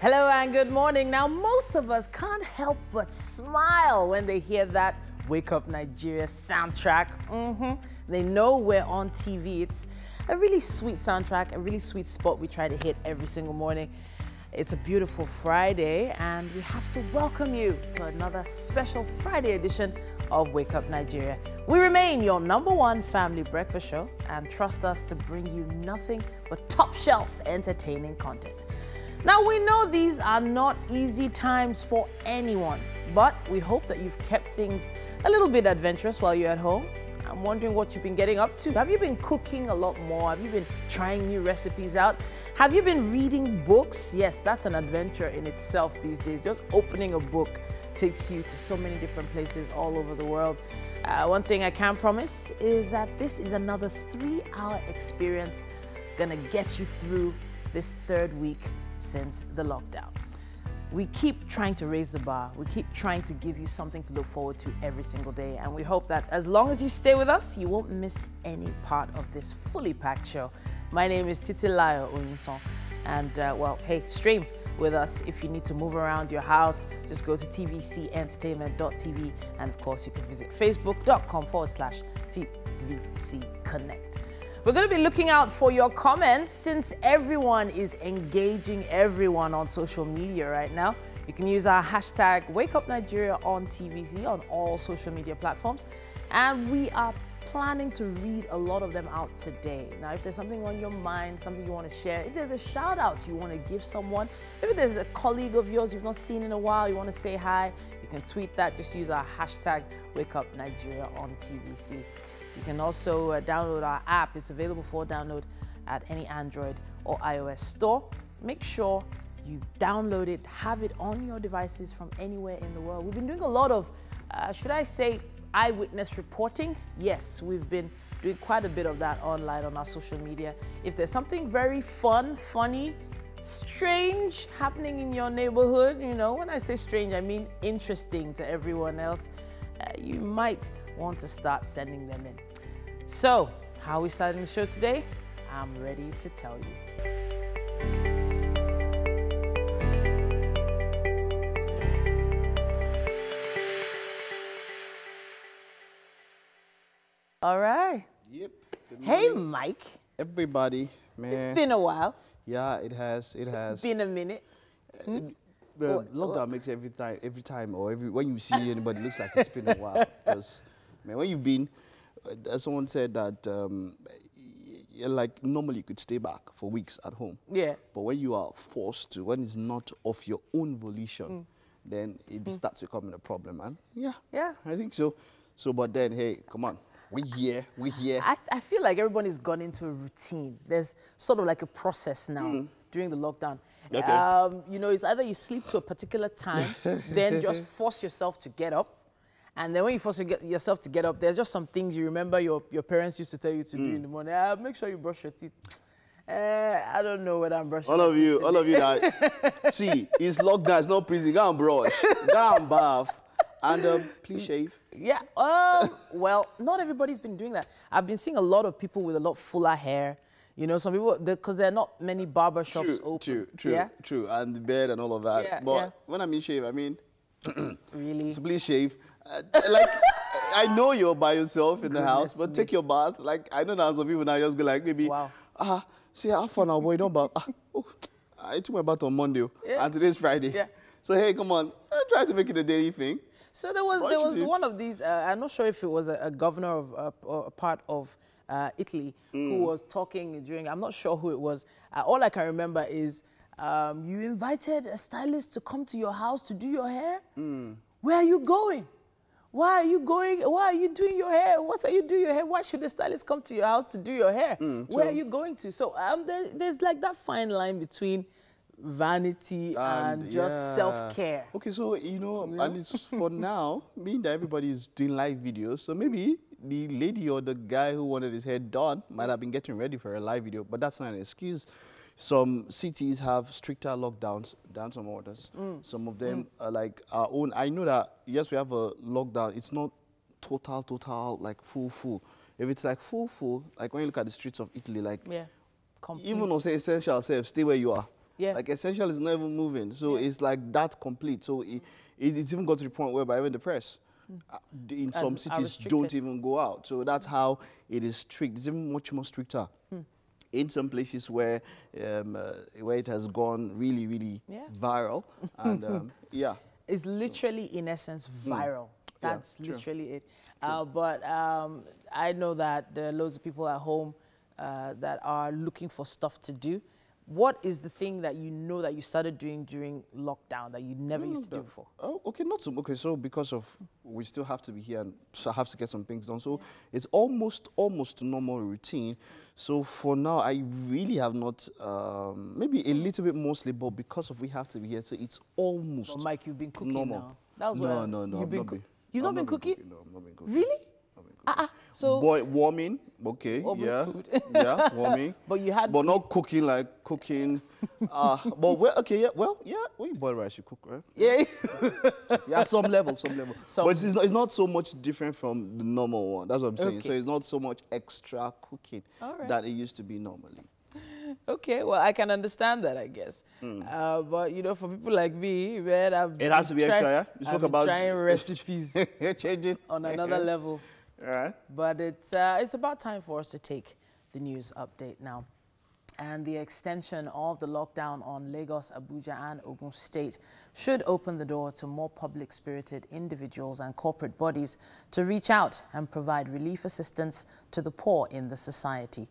Hello and good morning. Now, most of us can't help but smile when they hear that Wake Up Nigeria soundtrack. They know we're on TV. It's a really sweet soundtrack, a really sweet spot we try to hit every single morning. It's a beautiful Friday, and we have to welcome you to another special Friday edition of Wake Up Nigeria. We remain your #1 family breakfast show, and trust us to bring you nothing but top-shelf entertaining content. Now, we know these are not easy times for anyone, but we hope that you've kept things a little bit adventurous while you're at home. I'm wondering what you've been getting up to. Have you been cooking a lot more? Have you been trying new recipes out? Have you been reading books? Yes, that's an adventure in itself these days. Just opening a book takes you to so many different places all over the world. One thing I can promise is that this is another 3-hour experience gonna get you through this third week since the lockdown. We keep trying to raise the bar. We keep trying to give you something to look forward to every single day. And we hope that as long as you stay with us, you won't miss any part of this fully packed show. My name is Titilayo Oyinson. And well, hey, stream with us. If you need to move around your house, just go to tvcentertainment.tv. And of course, you can visit facebook.com/tvcconnect. We're going to be looking out for your comments since everyone is engaging everyone on social media right now. You can use our hashtag WakeUpNigeria on TVC on all social media platforms. And we are planning to read a lot of them out today. Now, if there's something on your mind, something you want to share, if there's a shout out you want to give someone, if there's a colleague of yours you've not seen in a while, you want to say hi, you can tweet that. Just use our hashtag WakeUpNigeria on TVC. You can also download our app. It's available for download at any Android or iOS store. Make sure you download it, have it on your devices from anywhere in the world. We've been doing a lot of, should I say, eyewitness reporting? Yes, we've been doing quite a bit of that online on our social media. If there's something very fun, funny, strange happening in your neighborhood, you know, when I say strange, I mean interesting to everyone else, you might want to start sending them in. So, how are we starting the show today? I'm ready to tell you. All right. Yep. Hey, Mike. Everybody, man. It's been a while. Yeah, it has. It's been a minute. The lockdown makes every time, or when you see anybody, it looks like it's been a while. Because, man, when you've been, as someone said that, like normally you could stay back for weeks at home. Yeah. But when you are forced to, when it's not of your own volition, then it starts becoming a problem, man. Yeah, I think so. So, but then, hey, come on. We're here. I feel like everybody's gone into a routine. There's sort of like a process now during the lockdown. Okay. You know, it's either you sleep to a particular time, then just force yourself to get up. And then when you force yourself to get up, there's just some things you remember your parents used to tell you to do in the morning. Make sure you brush your teeth. I don't know whether I'm brushing all of you that, see, it's lockdown, it's not prison. Go and brush, go and bath, and please shave. Yeah, well, not everybody's been doing that. I've been seeing a lot of people with a lot fuller hair. You know, some people, because there are not many barber shops open. True, and the bed and all of that. Yeah, but when I mean shave, I mean, really? So please shave. Like, I know you're by yourself in the house, but take your bath. Like, I know now some people now just go like, maybe, see, how far now, boy, don't bath. I took my bath on Monday, and today's Friday. Yeah. So, hey, come on, try to make it a daily thing. So there was one of these, I'm not sure if it was a governor of a part of Italy who was talking during, I'm not sure who it was. All I can remember is you invited a stylist to come to your house to do your hair? Where are you going? Why are you going? Why are you doing your hair? What are you doing your hair? Why should the stylist come to your house to do your hair? Where are you going to? So there's like that fine line between vanity and just self-care. Okay, so, you know, and it's for now, meaning that everybody is doing live videos, so maybe the lady or the guy who wanted his hair done might have been getting ready for a live video, but that's not an excuse. Some cities have stricter lockdowns than some others. Some of them are like our own. I know that, yes, we have a lockdown. It's not total, like full. If it's like full, like when you look at the streets of Italy, like, complete. even on say essential self, stay where you are. Yeah. Like essential is not even moving. So it's like that complete. So it's even got to the point whereby even the press in some cities don't even go out. So that's how it is strict. It's even much more stricter. In some places where it has gone really, really viral. And yeah. It's literally, in essence, viral. That's literally it. But I know that there are loads of people at home that are looking for stuff to do. What is the thing that you know that you started doing during lockdown that you never used to do before? Oh, okay, not so. Okay, so because of we still have to be here and so have to get some things done. So it's almost normal routine. So for now, I really have not, maybe a little bit more sleep, but because of we have to be here, so it's almost But Mike, you've been cooking normal. now. That was No, You've not been cooking? No, I've not been cooking. Really? So warming, okay, food. Yeah, warming. But you had, but not cooking like cooking. When you boil rice, you cook, right? Yeah. Yeah, some level. But it's not so much different from the normal one. That's what I'm saying. Okay. So it's not so much extra cooking that it used to be normally. Okay, well, I can understand that, I guess. But, you know, for people like me, man, it has to be extra, yeah? You spoke about trying recipes changing on another level. All right. But it's about time for us to take the news update now. And the extension of the lockdown on Lagos, Abuja, and Ogun State should open the door to more public-spirited individuals and corporate bodies to reach out and provide relief assistance to the poor in the society.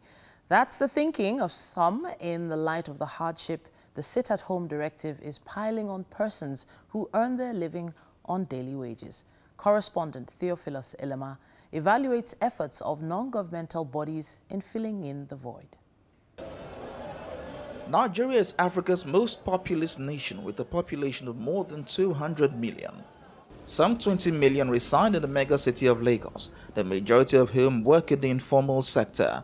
That's the thinking of some in the light of the hardship the sit-at-home directive is piling on persons who earn their living on daily wages. Correspondent Theophilus Elema evaluates efforts of non-governmental bodies in filling in the void. Nigeria is Africa's most populous nation with a population of more than 200 million. Some 20 million reside in the mega city of Lagos, the majority of whom work in the informal sector.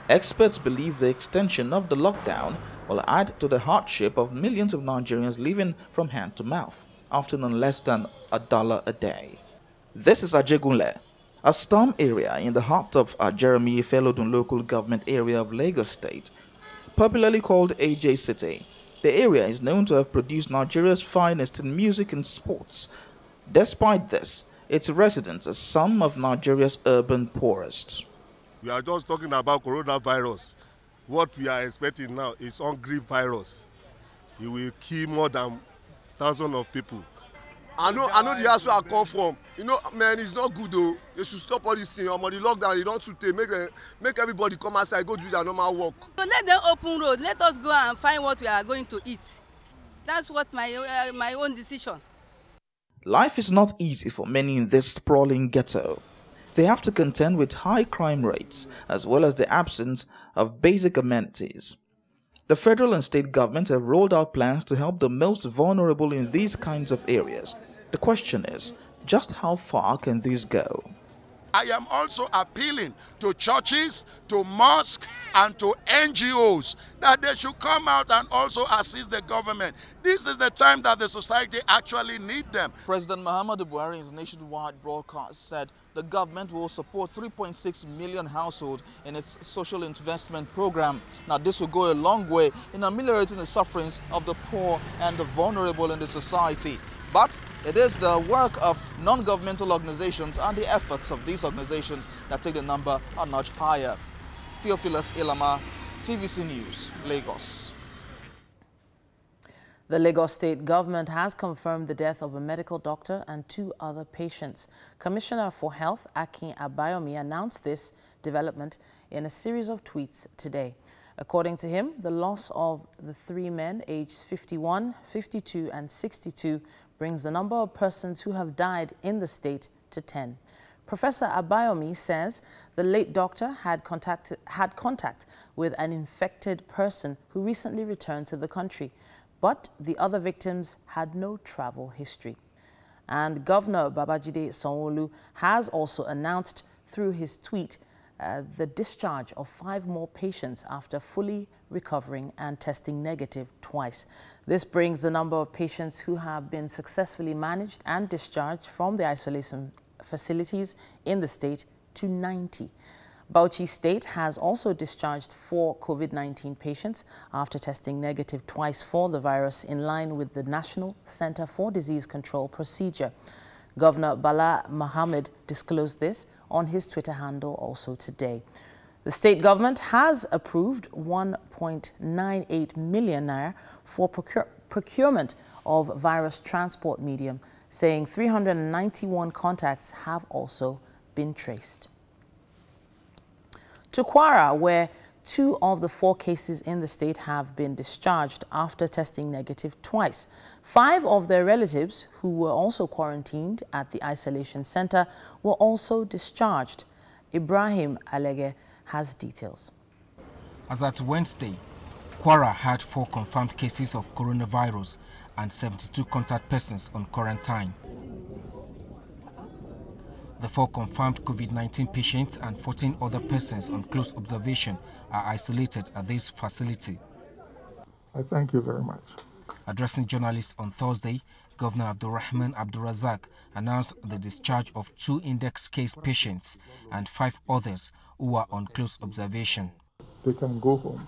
Experts believe the extension of the lockdown will add to the hardship of millions of Nigerians living from hand to mouth, often on less than $1 a day. This is Ajegunle, a slum area in the heart of Jeremy Ifelodun local government area of Lagos State, popularly called AJ City. The area is known to have produced Nigeria's finest in music and sports. Despite this, its residents are some of Nigeria's urban poorest. We are just talking about coronavirus. What we are expecting now is hungry virus. It will kill more than thousands of people. I know the house where I come from. You know, man, it's not good though. They should stop all this thing. On the lockdown, you don't take make everybody come outside, go do their normal work. So let them open road. Let us go and find what we are going to eat. That's what my own decision. Life is not easy for many in this sprawling ghetto. They have to contend with high crime rates as well as the absence of basic amenities. The federal and state governments have rolled out plans to help the most vulnerable in these kinds of areas. The question is, just how far can these go? I am also appealing to churches, to mosques, and to NGOs that they should come out and also assist the government. This is the time that the society actually need them. President Muhammadu Buhari in his nationwide broadcast said the government will support 3.6 million households in its social investment program. Now, this will go a long way in ameliorating the sufferings of the poor and the vulnerable in the society. But it is the work of non-governmental organizations and the efforts of these organizations that take the number a notch higher. Theophilus Elema, TVC News, Lagos. The Lagos State government has confirmed the death of a medical doctor and 2 other patients. Commissioner for Health, Akin Abayomi, announced this development in a series of tweets today. According to him, the loss of the 3 men aged 51, 52 and 62 brings the number of persons who have died in the state to 10. Professor Abayomi says the late doctor had contact with an infected person who recently returned to the country, but the other victims had no travel history. And Governor Babajide Sanwo-Olu has also announced through his tweet the discharge of 5 more patients after fully recovering and testing negative twice. This brings the number of patients who have been successfully managed and discharged from the isolation facilities in the state to 90. Bauchi State has also discharged 4 COVID-19 patients after testing negative twice for the virus in line with the National Center for Disease Control procedure. Governor Bala Mohammed disclosed this on his Twitter handle also today. The state government has approved 1.98 million naira for procurement of virus transport medium, saying 391 contacts have also been traced. To Kwara, where 2 of the 4 cases in the state have been discharged after testing negative twice. 5 of their relatives, who were also quarantined at the isolation center, were also discharged. Ibrahim Alege has details. As at Wednesday, Kwara had 4 confirmed cases of coronavirus and 72 contact persons on quarantine. The 4 confirmed COVID-19 patients and 14 other persons on close observation are isolated at this facility. I thank you very much. Addressing journalists on Thursday, Governor Abdulrahman Abdulrazak announced the discharge of 2 index case patients and 5 others who are on close observation. They can go home.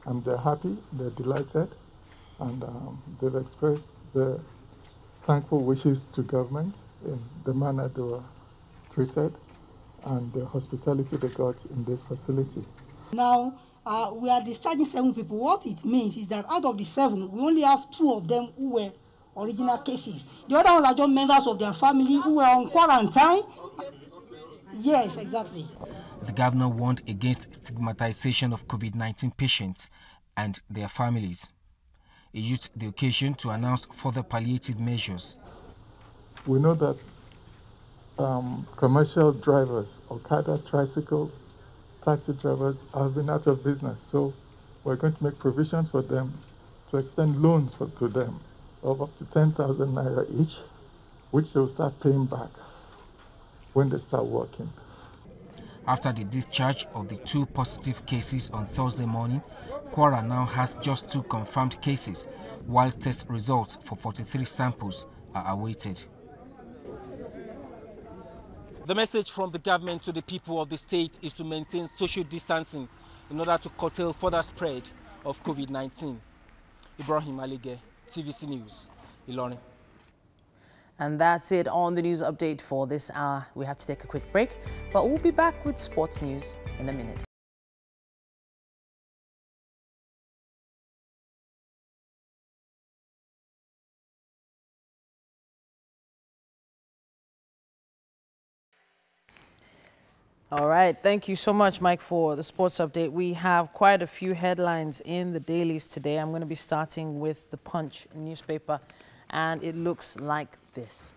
And they're happy, they're delighted, and they've expressed their thankful wishes to government in the manner they were treated and the hospitality they got in this facility. Now, we are discharging 7 people. What it means is that out of the 7, we only have 2 of them who were original cases. The other ones are just members of their family who were on quarantine. Yes, exactly. The governor warned against stigmatization of COVID-19 patients and their families. He used the occasion to announce further palliative measures. We know that commercial drivers, Okada, tricycles, taxi drivers have been out of business. So we're going to make provisions for them to extend loans to them of up to 10,000 naira each, which they'll start paying back when they start working. After the discharge of the 2 positive cases on Thursday morning, Kwara now has just 2 confirmed cases, while test results for 43 samples are awaited. The message from the government to the people of the state is to maintain social distancing in order to curtail further spread of COVID-19. Ibrahim Alige, TVC News, Ilorin. And that's it on the news update for this hour. We have to take a quick break, but we'll be back with sports news in a minute. All right, thank you so much, Mike, for the sports update. We have quite a few headlines in the dailies today. I'm going to be starting with the Punch newspaper, and it looks like this.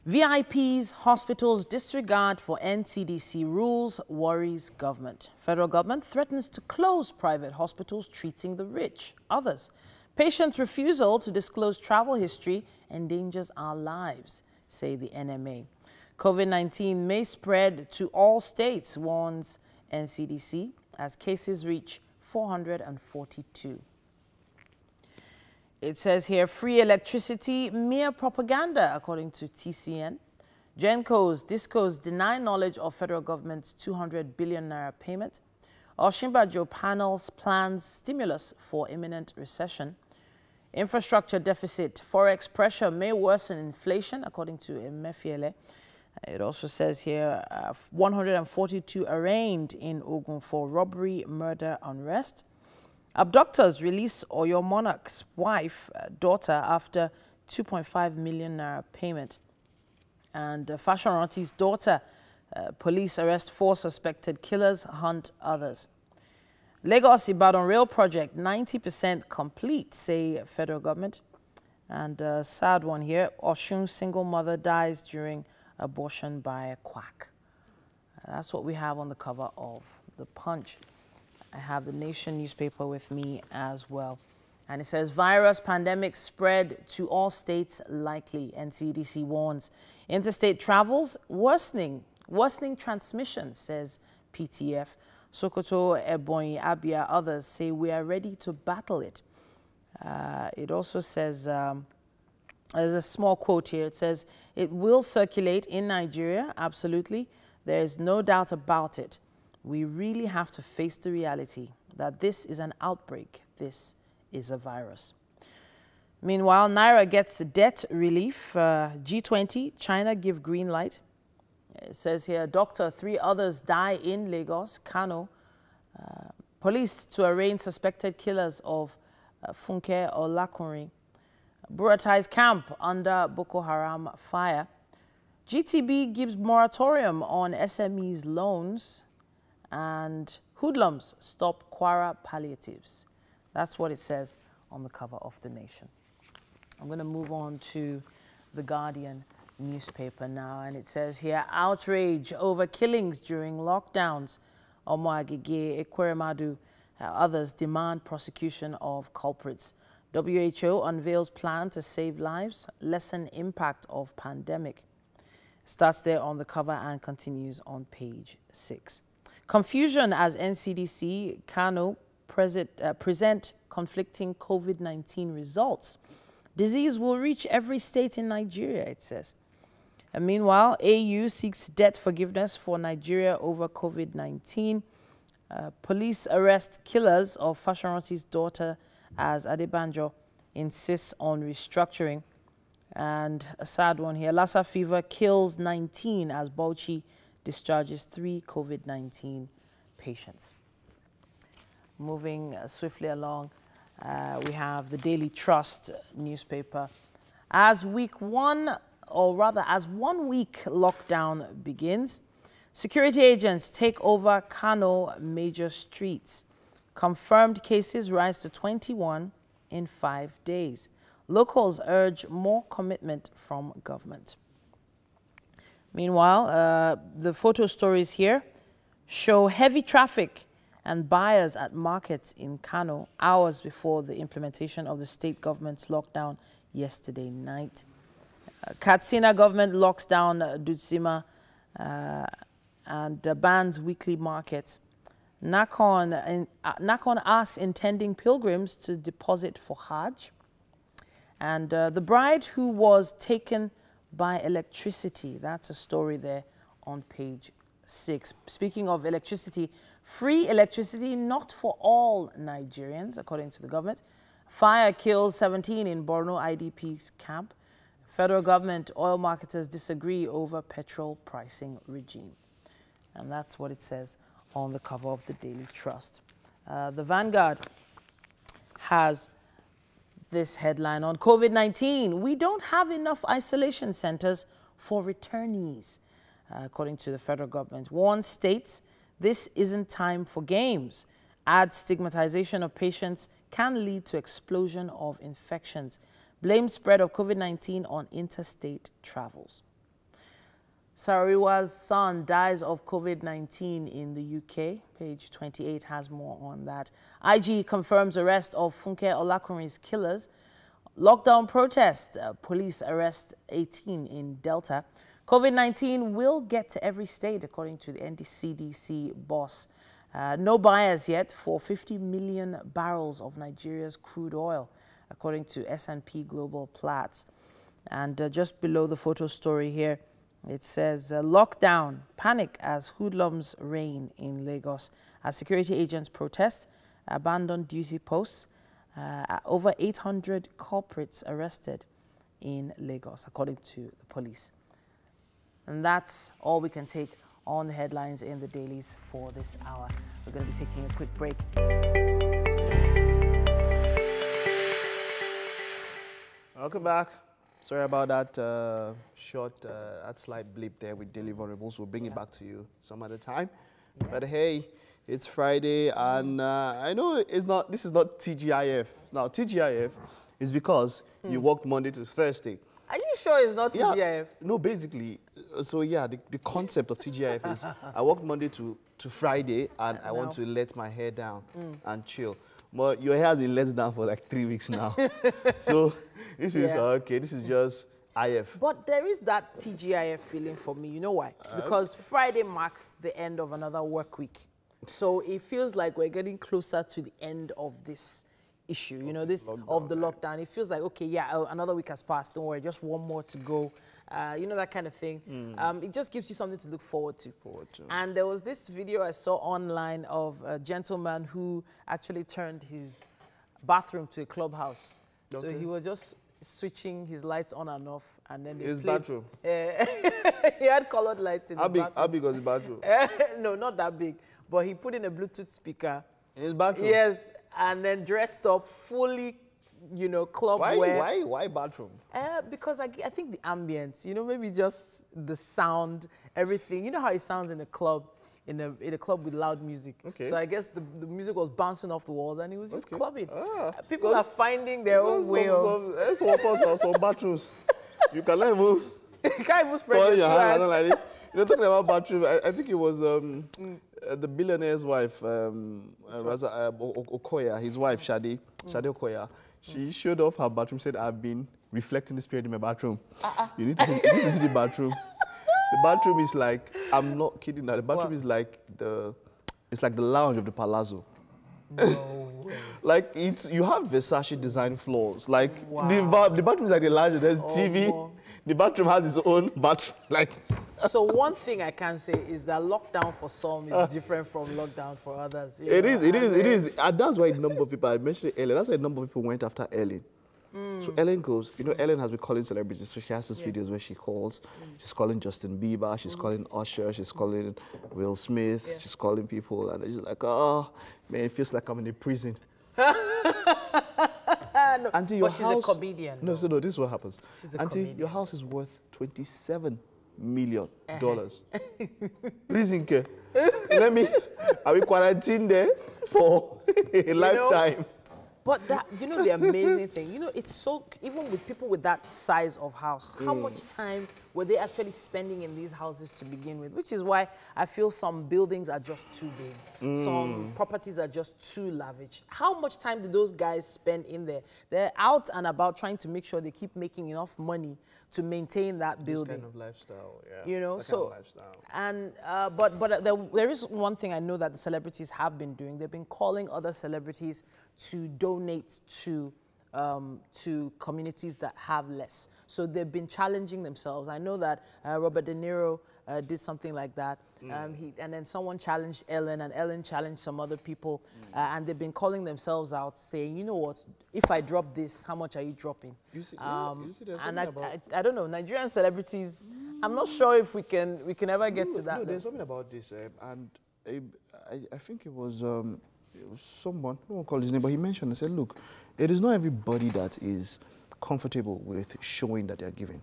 VIPs, hospitals disregard for NCDC rules worries government. Federal government threatens to close private hospitals treating the rich. Others. Patients' refusal to disclose travel history endangers our lives, say the NMA. COVID-19 may spread to all states, warns NCDC, as cases reach 442. It says here, free electricity, mere propaganda, according to TCN. Gencos, Discos deny knowledge of federal government's 200 billion naira payment. Osinbajo panels plans stimulus for imminent recession. Infrastructure deficit, forex pressure may worsen inflation, according to Emefiele. It also says here, 142 arraigned in Ogun for robbery, murder, unrest. Abductors release Oyo Monarch's wife, daughter, after 2.5 million naira payment. And Fashoranti's daughter, police arrest 4 suspected killers, hunt others. Lagos-Ibadan rail project, 90% complete, say federal government. And a sad one here, Oshun single mother dies during abortion by a quack. That's what we have on the cover of the Punch. I have the Nation newspaper with me as well. And it says, virus pandemic spread to all states likely, NCDC warns. Interstate travels worsening transmission, says PTF. Sokoto, Ebonyi, Abia, others say we are ready to battle it. It also says, there's a small quote here. It says, it will circulate in Nigeria, absolutely. There is no doubt about it. We really have to face the reality that this is an outbreak. This is a virus. Meanwhile, Naira gets debt relief. G20, China give green light. It says here, doctor, 3 others die in Lagos, Kano. Police to arraign suspected killers of Funke Olakunrin. Burattai's camp under Boko Haram fire. GTB gives moratorium on SMEs loans. And hoodlums stop Kwara palliatives. That's what it says on the cover of The Nation. I'm going to move on to The Guardian newspaper now. And it says here, outrage over killings during lockdowns. Omo Agege, Ekweremadu, others demand prosecution of culprits. WHO unveils plan to save lives, lessen impact of pandemic. Starts there on the cover and continues on page 6. Confusion as NCDC, Kano present conflicting COVID-19 results. Disease will reach every state in Nigeria, it says. And meanwhile, AU seeks debt forgiveness for Nigeria over COVID-19. Police arrest killers of Fashoranti's daughter as Adebanjo insists on restructuring. And a sad one here, Lassa fever kills 19 as Bauchi discharges 3 COVID-19 patients. Moving swiftly along, we have the Daily Trust newspaper. As week 1, or rather as 1 week lockdown begins, security agents take over Kano major streets. Confirmed cases rise to 21 in 5 days. Locals urge more commitment from government. Meanwhile, the photo stories here show heavy traffic and buyers at markets in Kano hours before the implementation of the state government's lockdown yesterday night. Katsina government locks down Dutsima and bans weekly markets. Nakon asks intending pilgrims to deposit for Hajj. And the bride who was taken by electricity. That's a story there on page 6. Speaking of electricity, free electricity not for all Nigerians, according to the government. Fire kills 17 in Borno IDP's camp. Federal government oil marketers disagree over petrol pricing regime. And that's what it says on the cover of the Daily Trust. The Vanguard has this headline on COVID-19. We don't have enough isolation centers for returnees, according to the federal government. One states this isn't time for games. Adds stigmatization of patients can lead to explosion of infections. Blame spread of COVID-19 on interstate travels. Sariwa's son dies of COVID-19 in the UK. Page 28 has more on that. IG confirms arrest of Funke Olakunrin's killers. Lockdown protest. Police arrest 18 in Delta. COVID-19 will get to every state, according to the NCDC boss. No buyers yet for 50 million barrels of Nigeria's crude oil, according to S&P Global Platts. And just below the photo story here, it says, lockdown, panic as hoodlums reign in Lagos. As security agents protest, abandoned duty posts, over 800 culprits arrested in Lagos, according to the police. And that's all we can take on the headlines in the dailies for this hour. We're going to be taking a quick break. Welcome back. Sorry about that short, that slight blip there with deliverables. We'll bring it back to you some other time. But hey, it's Friday, and I know it's not. This is not TGIF. Now, TGIF is because you worked Monday to Thursday. Are you sure it's not TGIF? Yeah, no, basically. So yeah, the concept of TGIF is I worked Monday to Friday, and I want to let my hair down and chill. But your hair has been let down for like 3 weeks now. So this is, okay, this is just IF. But there is that TGIF feeling for me. You know why? Because Friday marks the end of another work week. So it feels like we're getting closer to the end of this issue, you know, this lockdown, of the lockdown. It feels like, okay, yeah, another week has passed. Don't worry, just one more to go. you know, that kind of thing. It just gives you something to look forward to. And there was this video I saw online of a gentleman who actually turned his bathroom to a clubhouse. So he was just switching his lights on and off, and then his bathroom. He had colored lights in the bathroom. How big was the bathroom? No, not that big, but he put in a Bluetooth speaker. In his bathroom? Yes, and then dressed up fully, you know, club wear. Why bathroom? Because I think the ambience, you know, maybe just the sound, everything. You know how it sounds in a club, in a club with loud music. Okay. So I guess the music was bouncing off the walls, and he was just clubbing. People are finding their own way of. That's one for some bathrooms. You cannot even. You can't even spread your hand like this. You know, talking about bathroom, I think it was the billionaire's wife, Okoya, his wife, Shade Okoya. She showed off her bathroom, said, I've been reflecting the spirit in my bathroom. You need to see the bathroom. The bathroom is like, I'm not kidding now, the bathroom is like it's like the lounge of the Palazzo. No way. Like, you have Versace design floors. Like, the bathroom is like the lounge, there's TV. Boy. The bathroom has its own bathroom. Like. So one thing I can say is that lockdown for some is different from lockdown for others. It is. And that's why a number of people, I mentioned it earlier, that's why a number of people went after Ellen. So Ellen goes, you know, Ellen has been calling celebrities, so she has these videos where she calls. She's calling Justin Bieber, she's calling Usher, she's calling Will Smith, she's calling people, and it's like, oh, man, it feels like I'm in a prison. No, but she's a comedian. No, so no, this is what happens. Auntie, your house is worth $27 million. Prison care. Are we quarantined there for a lifetime? But that, you know, the amazing thing, you know, it's so, even with people with that size of house, how much time were they actually spending in these houses to begin with? Which is why I feel some buildings are just too big. Some properties are just too lavish. How much time do those guys spend in there? They're out and about trying to make sure they keep making enough money to maintain that building. This kind of lifestyle, yeah. You know, that so, kind of lifestyle. And, but there is one thing I know that the celebrities have been doing. They've been calling other celebrities to donate to communities that have less. So they've been challenging themselves. I know that Robert De Niro did something like that. And then someone challenged Ellen, and Ellen challenged some other people. And they've been calling themselves out, saying, you know what, if I drop this, how much are you dropping? You see and I don't know, Nigerian celebrities, I'm not sure if we can ever get to that. No, there's something about this, and I think it was someone, I won't call his name, but he mentioned, I said, look, it is not everybody that is comfortable with showing that they're giving.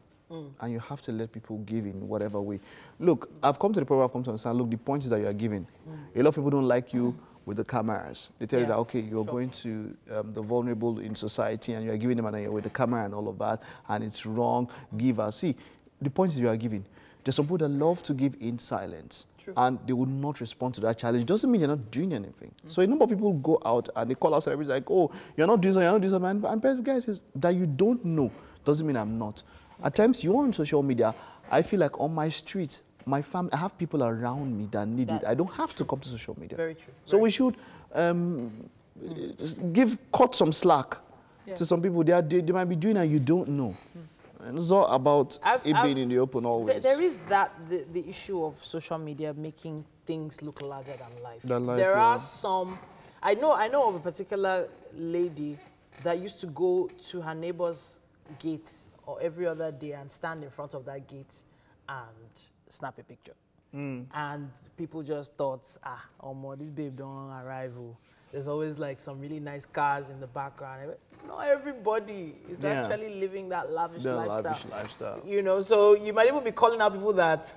And you have to let people give in whatever way. Look, I've come to the point where I've come to understand, look, the point is that you are giving. A lot of people don't like you with the cameras. They tell you that, okay, you're going to the vulnerable in society and you're giving them and you're with the camera and all of that, and it's wrong, give us. See, the point is you are giving. There's some people that love to give in silence. True. And they would not respond to that challenge. It doesn't mean you're not doing anything. So a number of people go out and they call out celebrities like, oh, you're not doing something, you're not doing something. And the guy says, that you don't know doesn't mean I'm not. At times, you're on social media, I feel like on my street, my family, I have people around me that need it. I don't have to come to social media. Very true. So we should cut some slack to some people. They might be doing it and you don't know. And it's all about being in the open always. There is the issue of social media making things look larger than life. There are some, I know of a particular lady that used to go to her neighbor's gate or every other day and stand in front of that gate and snap a picture. And people just thought, this babe don't arrive. There's always like some really nice cars in the background. Not everybody is actually living that lavish lifestyle. You know, so you might even be calling out people that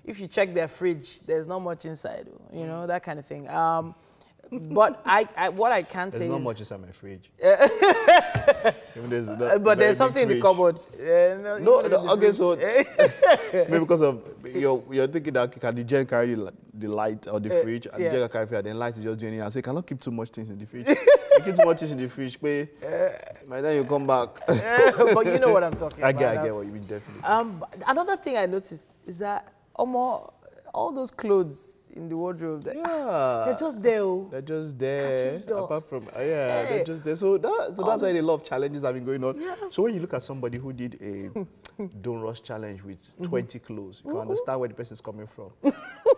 if you check their fridge, there's not much inside, you know, that kind of thing. But what I can say is... There's not much inside my fridge. But there's something in the cupboard. Okay, so maybe because of you're thinking that can the gen carry the light or the fridge, and the gen carry it, and then light is just doing it. So you cannot keep too much things in the fridge. You keep too much things in the fridge, by the time you come back. But you know what I'm talking about. I get what you mean, definitely. Another thing I noticed is that all those clothes in the wardrobe, Yeah. they're just there. They're just there. Catching dust. Apart from, they're just there. So that's why a lot of challenges have been going on. Yeah. So when you look at somebody who did a Don't Rush challenge with 20 clothes, you can understand where the person is coming from.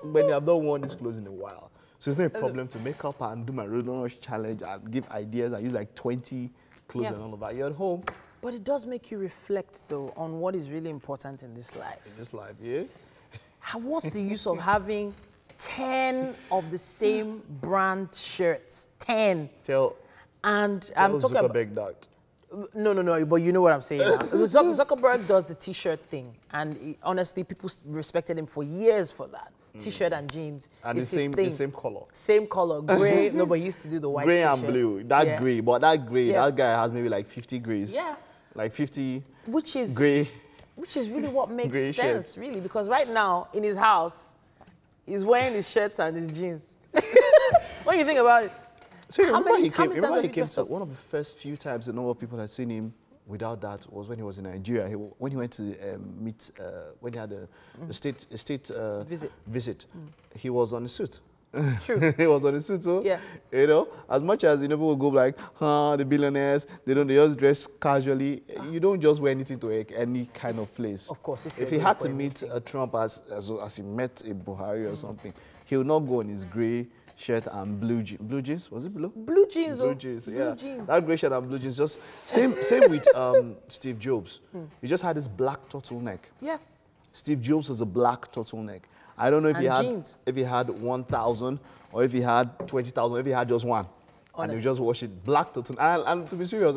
When you have not worn these clothes in a while. So it's not a problem to make up and do my Don't Rush challenge and give ideas and use like 20 clothes and all of that. You're at home. But it does make you reflect, though, on what is really important in this life. In this life, yeah. What's the use of having 10 of the same brand shirts? 10. I'm talking Zuckerberg that. No, but you know what I'm saying now. Zuckerberg does the T-shirt thing, and honestly, people respected him for years for that. T-shirt and jeans. And the same color. Same color, gray. No, but he used to do the white Gray T-shirt. and blue. That gray, but that gray, that guy has maybe like 50 grays. Yeah. Like 50 gray. Which is really what makes sense, shirts. Really, because right now, in his house, he's wearing his shirts and his jeans. When you think about it. So remember he came to one of the first few times a number of people had seen him without that was when he was in Nigeria. When he went to meet, when he had a state visit, he was on a suit. True. He was on a suit, so yeah. You know, as much as people will go like, the billionaires, they just dress casually. You don't just wear anything to any kind of place. Of course, if he had to meet Trump as he met a Buhari or something, he would not go in his grey shirt and blue jeans. Was it blue? Blue jeans. Blue jeans. Yeah. Blue jeans. That grey shirt and blue jeans. Just same with Steve Jobs. He just had this black turtleneck. Yeah. Steve Jobs was a black turtleneck. I don't know if he had 1,000 or if he had 20,000, if he had just one. Honestly. And he just wash it black turtleneck. And to be serious,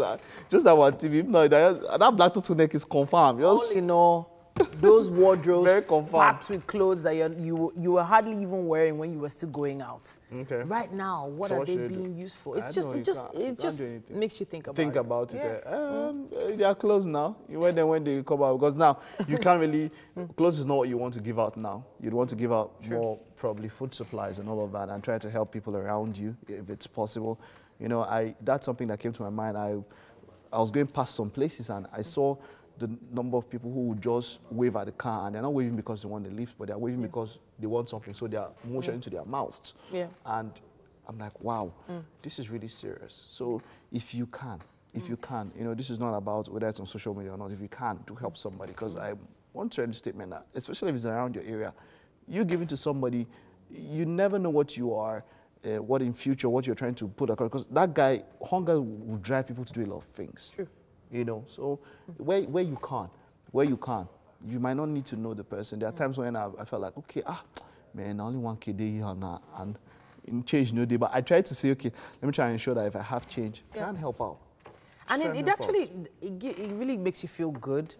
just that one TV, no, that black turtleneck is confirmed. All in all, those wardrobes very confirmed, packed with clothes that you were hardly even wearing when you were still going out. Okay. Right now, what are they being used for? It just makes you think about it. They are clothes now. You wear them when they come out, because now you can't really. Clothes is not what you want to give out now. You'd want to give out more probably food supplies and all of that, and try to help people around you if it's possible. You know, that's something that came to my mind. I was going past some places and I saw the number of people who would just wave at the car, and they're not waving because they want the lift, but they're waving because they want something, so they are motioning to their mouths. Yeah. And I'm like, wow, this is really serious. So if you can, you know, this is not about whether it's on social media or not, if you can, to help somebody, because I want to read a statement that, especially if it's around your area, you give it to somebody, you never know what you are, what in future, what you're trying to put across, because that guy, hunger will drive people to do a lot of things. True. You know, so where you can, you might not need to know the person. There are times when I felt like, okay, man, only 1K day here now, and in change no day. But I tried to say, okay, let me try and ensure that if I have change, can help out. And it actually really makes you feel good.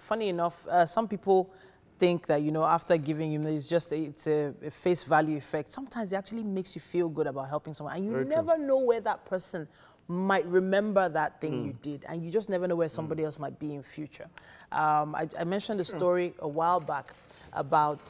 Funny enough, some people think that, you know, after giving you, it's a face value effect. Sometimes it actually makes you feel good about helping someone, and you never know where that person might remember that thing you did, and you just never know where somebody else might be in future. I mentioned a story a while back about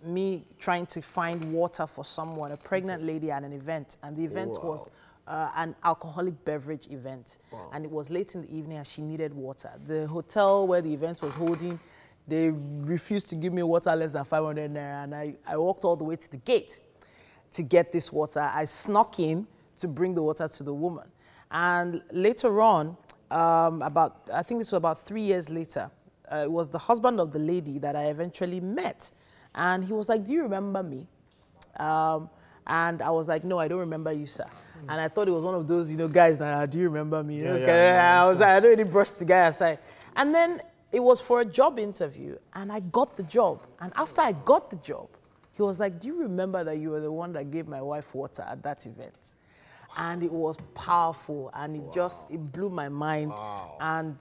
me trying to find water for someone, a pregnant lady at an event, and the event was an alcoholic beverage event, and it was late in the evening and she needed water. The hotel where the event was holding, they refused to give me water less than 500 naira, and I walked all the way to the gate to get this water. I snuck in to bring the water to the woman. And later on, I think this was about 3 years later, it was the husband of the lady that I eventually met. And he was like, do you remember me? And I was like, no, I don't remember you, sir. And I thought it was one of those, you know, guys that, do you remember me? I was like, I don't really brush the guy aside. And then it was for a job interview, and I got the job. And after I got the job, he was like, do you remember that you were the one that gave my wife water at that event? And it was powerful, and it blew my mind. Wow. And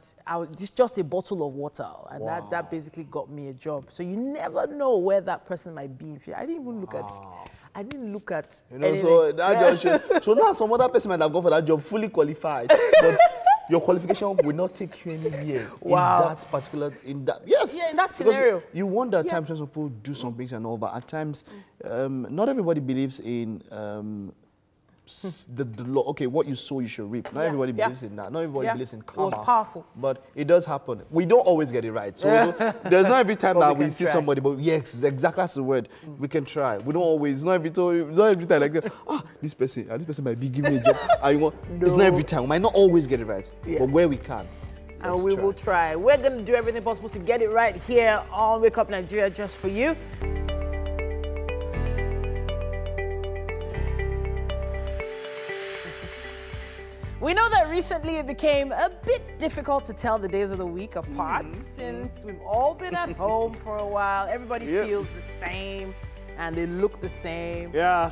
it's just a bottle of water, and that basically got me a job. So you never know where that person might be in future. I didn't even look at. I didn't look at. You know, so that just so now some other person might have gone for that job fully qualified, but your qualification will not take you anywhere in that particular yes. Yeah, in that scenario. Because you wonder at times when people do some things and all, but at times not everybody believes in okay, what you sow, you should reap. Not everybody believes in that. Not everybody believes in karma. It was powerful. But it does happen. We don't always get it right. So there's not every time that we see somebody, but yes, exactly that's the word. We can try. We don't always, not every time like, this person might be giving me a job. It's not every time. We might not always get it right, but where we can. And we will try. We're going to do everything possible to get it right here on Wake Up Nigeria just for you. We know that recently it became a bit difficult to tell the days of the week apart since we've all been at home for a while. Everybody feels the same and they look the same. Yeah.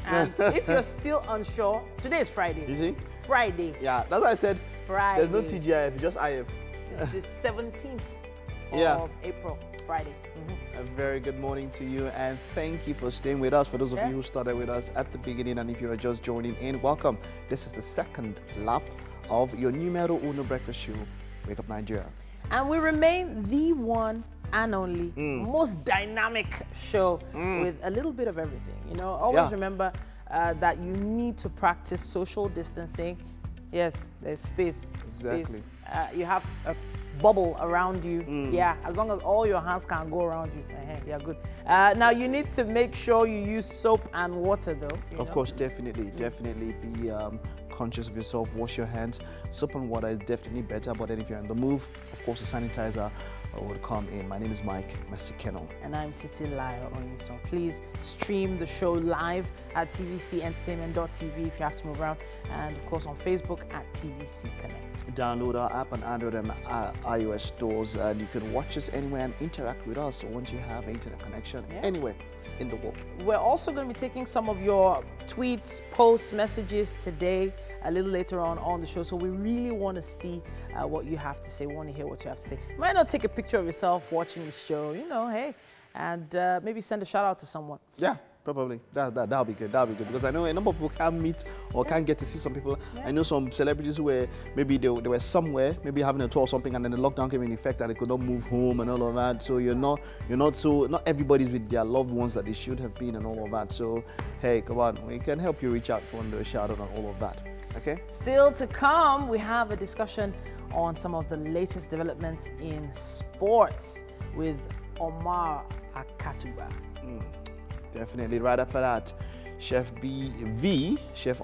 And if you're still unsure, today is Friday. Is it? Friday. Yeah, that's why I said Friday. There's no TGIF, just IF. It's the 17th of April, Friday. A very good morning to you, and thank you for staying with us. For those of you who started with us at the beginning, and if you are just joining in, welcome. This is the second lap of your numero uno breakfast show, Wake Up Nigeria. And we remain the one and only most dynamic show with a little bit of everything. You know, always remember that you need to practice social distancing. Yes, there's space. Exactly. You have a bubble around you. Yeah, as long as all your hands can go around you, you're good. Now you need to make sure you use soap and water though. Of course, definitely be conscious of yourself. Wash your hands. Soap and water is definitely better, but then if you're on the move, of course the sanitizer would come in. My name is Mike Masikeno. And I'm Titi Layo Only. So please stream the show live at tvcentertainment.tv if you have to move around, and of course on Facebook at TVC Connect. Download our app on Android and iOS stores, and you can watch us anywhere and interact with us once you have internet connection anywhere in the world. We're also going to be taking some of your tweets, posts, messages today, a little later on the show. So we really want to see what you have to say. We want to hear what you have to say. You might not take a picture of yourself watching the show, you know, hey, and maybe send a shout out to someone. Yeah. Probably. That'll be good. That'll be good, because I know a number of people can't meet or can't get to see some people. I know some celebrities who were maybe they were somewhere, maybe having a tour or something, and then the lockdown came in effect and they could not move home and all of that. So not everybody's with their loved ones that they should have been and all of that. So hey, come on, we can help you reach out for a shout out and all of that. Okay. Still to come, we have a discussion on some of the latest developments in sports with Omar Akatuba. Definitely. Right after that, Chef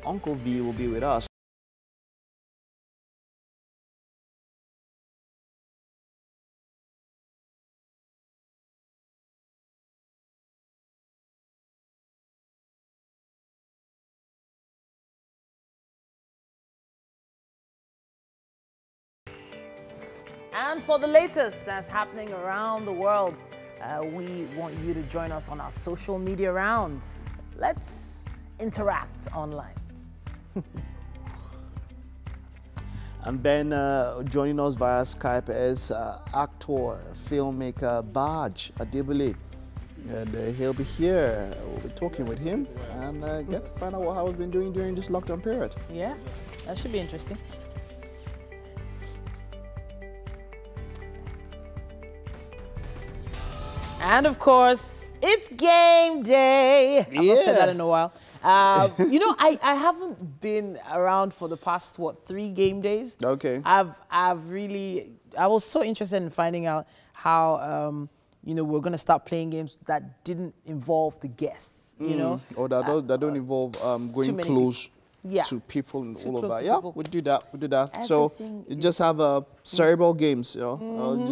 Uncle V will be with us. And for the latest that's happening around the world, we want you to join us on our social media rounds. Let's interact online. And then joining us via Skype is actor, filmmaker Baj Adebule. And he'll be here. We'll be talking with him and get to find out how he's been doing during this lockdown period. Yeah, that should be interesting. And of course, it's game day. I've not said that in a while. You know, I haven't been around for the past, 3 game days. Okay. I was so interested in finding out how, you know, we're going to start playing games that didn't involve the guests, you know. Or that don't involve going close to people and all of that. Yeah, we'll do that. Everything so you just have cerebral games, you know.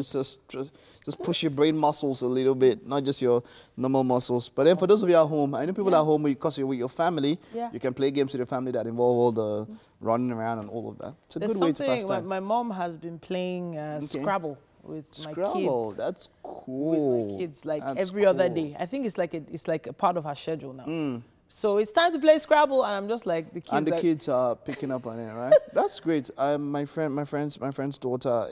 Just push your brain muscles a little bit, not just your normal muscles. But then for those of you at home, I know people at home, because you're with your family, you can play games with your family that involve all the running around and all of that. It's a good way to pass time. My mom has been playing Scrabble with my kids. That's cool. With my kids, like every other day. I think it's like a part of her schedule now. So it's time to play Scrabble, and I'm just like the kids. And the kids are picking up on it, right? That's great. My friend's daughter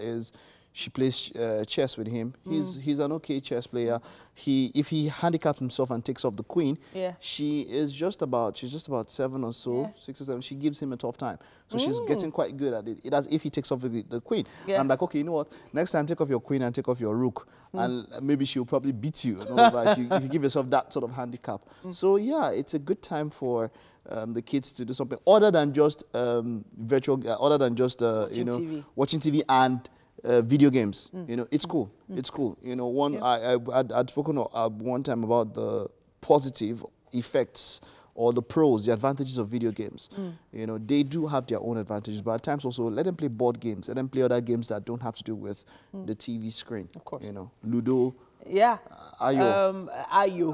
she plays chess with him. He's an okay chess player. If he handicaps himself and takes off the queen, she's just about 7 or so, 6 or 7. She gives him a tough time. So she's getting quite good at it. It as if he takes off the queen. I'm like, okay, you know what? Next time, take off your queen and take off your rook, and maybe she'll probably beat you. If you give yourself that sort of handicap. So yeah, it's a good time for the kids to do something other than just other than just watching TV and video games. It's cool. It's cool. I'd spoken one time about the positive effects or the pros, the advantages of video games. They do have their own advantages, but at times also let them play board games, let them play other games that don't have to do with the TV screen. Of course. Ludo. Yeah. Ayo. Ayo.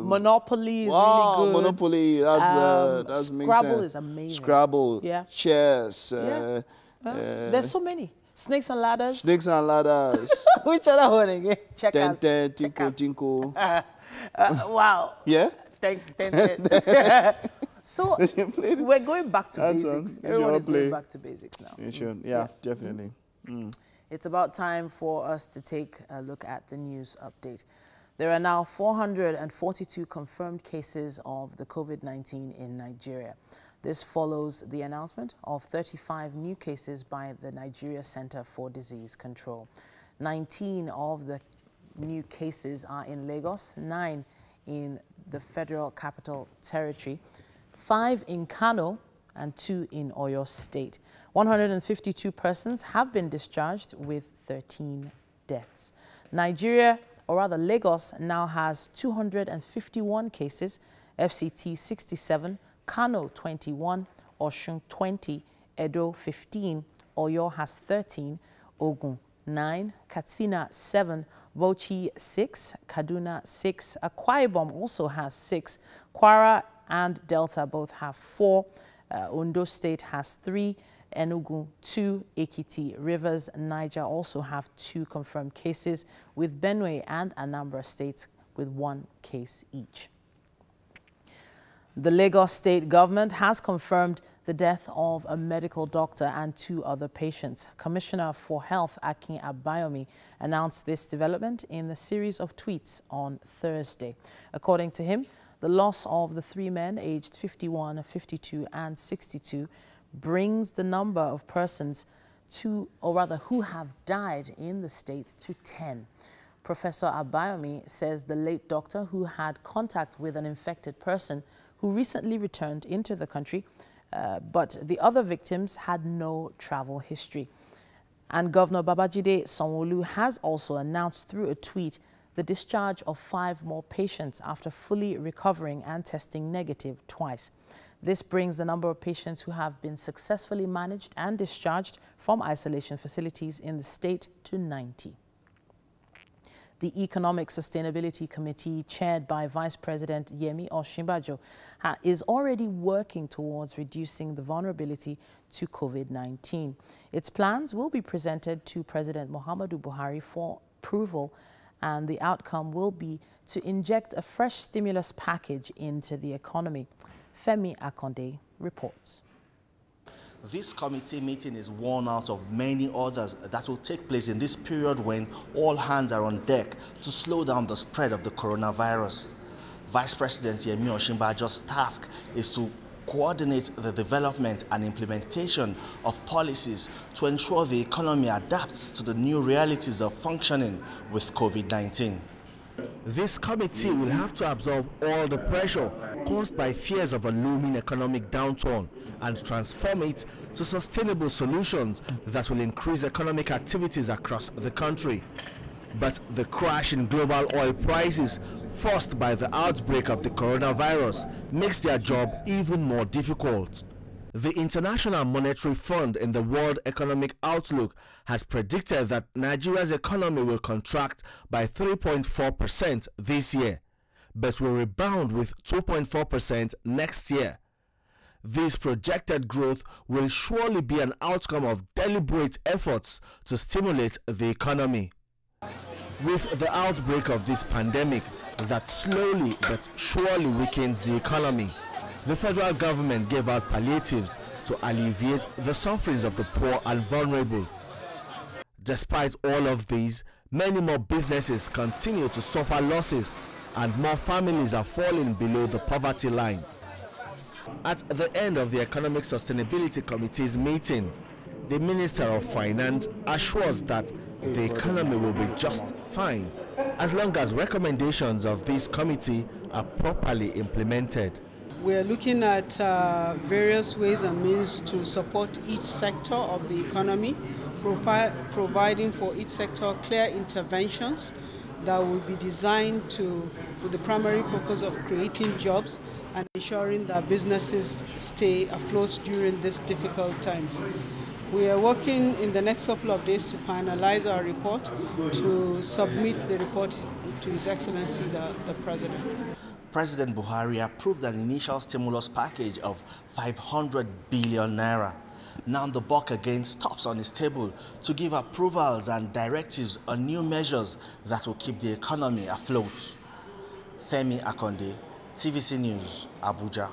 Monopoly is really good. Monopoly. That's Scrabble is amazing. Scrabble. Chess. There's so many. Snakes and ladders. Snakes and ladders. Which other one again? Checkers. Tinko. Wow. Yeah? So we're going back to basics. Everyone is going back to basics now. You should. Yeah, definitely. It's about time for us to take a look at the news update. There are now 442 confirmed cases of the COVID-19 in Nigeria. This follows the announcement of 35 new cases by the Nigeria Center for Disease Control. 19 of the new cases are in Lagos, 9 in the Federal Capital Territory, 5 in Kano, and 2 in Oyo State. 152 persons have been discharged with 13 deaths. Nigeria, or rather Lagos, now has 251 cases, FCT 67, Kano 21, Osun 20, Edo 15, Oyo has 13, Ogun 9, Katsina 7, Bauchi 6, Kaduna 6, Akwa Ibom also has 6, Kwara and Delta both have 4, Ondo State has 3, Enugu 2, Ekiti, Rivers, Niger also have 2 confirmed cases, with Benue and Anambra states with 1 case each. The Lagos state government has confirmed the death of a medical doctor and 2 other patients. Commissioner for Health Akin Abayomi announced this development in a series of tweets on Thursday. According to him, the loss of the 3 men aged 51, 52 and 62 brings the number of persons who have died in the state to 10. Professor Abayomi says the late doctor, who had contact with an infected person who recently returned into the country, but the other victims had no travel history. And Governor Babajide Sanwo-Olu has also announced through a tweet the discharge of 5 more patients after fully recovering and testing negative twice. This brings the number of patients who have been successfully managed and discharged from isolation facilities in the state to 90. The Economic Sustainability Committee, chaired by Vice President Yemi Osinbajo, is already working towards reducing the vulnerability to COVID-19. Its plans will be presented to President Muhammadu Buhari for approval, and the outcome will be to inject a fresh stimulus package into the economy. Femi Akonde reports. This committee meeting is one out of many others that will take place in this period when all hands are on deck to slow down the spread of the coronavirus. Vice President Yemi Osinbajo's task is to coordinate the development and implementation of policies to ensure the economy adapts to the new realities of functioning with COVID-19. This committee will have to absorb all the pressure caused by fears of a looming economic downturn and transform it to sustainable solutions that will increase economic activities across the country. But the crash in global oil prices forced by the outbreak of the coronavirus makes their job even more difficult. The International Monetary Fund in the World Economic Outlook has predicted that Nigeria's economy will contract by 3.4% this year, but will rebound with 2.4% next year. This projected growth will surely be an outcome of deliberate efforts to stimulate the economy. With the outbreak of this pandemic that slowly but surely weakens the economy, the federal government gave out palliatives to alleviate the sufferings of the poor and vulnerable. Despite all of these, many more businesses continue to suffer losses and more families are falling below the poverty line. At the end of the Economic Sustainability Committee's meeting, the Minister of Finance assures that the economy will be just fine as long as recommendations of this committee are properly implemented. We are looking at various ways and means to support each sector of the economy, providing for each sector clear interventions that will be designed with the primary purpose of creating jobs and ensuring that businesses stay afloat during these difficult times. We are working in the next couple of days to finalize our report, to submit the report to His Excellency the President. President Buhari approved an initial stimulus package of 500 billion naira. Now the buck again stops on his table to give approvals and directives on new measures that will keep the economy afloat. Femi Akonde, TVC News, Abuja.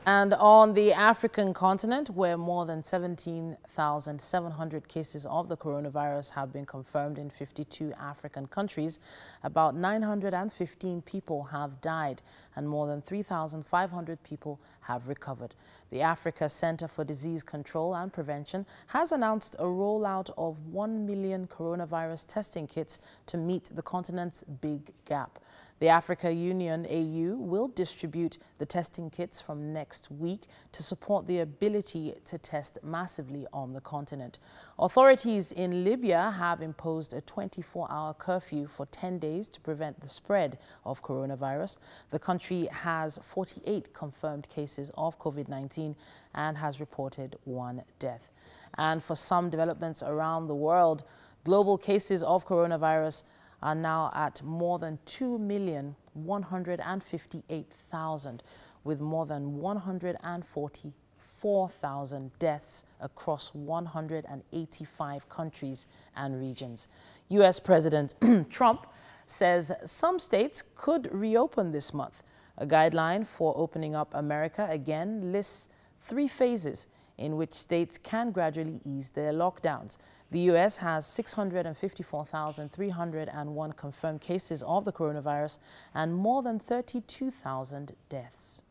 And on the African continent, where more than 17,700 cases of the coronavirus have been confirmed in 52 African countries, about 915 people have died and more than 3,500 people have recovered. The Africa Center for Disease Control and Prevention has announced a rollout of 1 million coronavirus testing kits to meet the continent's big gap. The Africa Union, AU, will distribute the testing kits from next week to support the ability to test massively on the continent. Authorities in Libya have imposed a 24-hour curfew for 10 days to prevent the spread of coronavirus. The country has 48 confirmed cases of COVID-19 and has reported 1 death. And for some developments around the world, global cases of coronavirus are now at more than 2,158,000, with more than 144,000 deaths across 185 countries and regions. U.S. President Trump says some states could reopen this month. A guideline for opening up America again lists 3 phases in which states can gradually ease their lockdowns. The U.S. has 654,301 confirmed cases of the coronavirus and more than 32,000 deaths.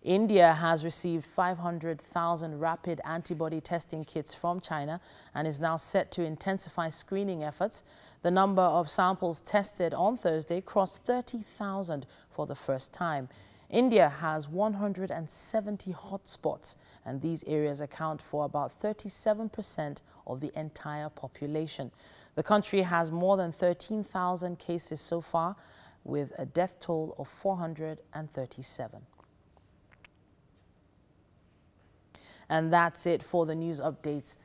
India has received 500,000 rapid antibody testing kits from China and is now set to intensify screening efforts. The number of samples tested on Thursday crossed 30,000 for the first time. India has 170 hotspots, and these areas account for about 37% of the entire population. The country has more than 13,000 cases so far, with a death toll of 437. And that's it for the news updates.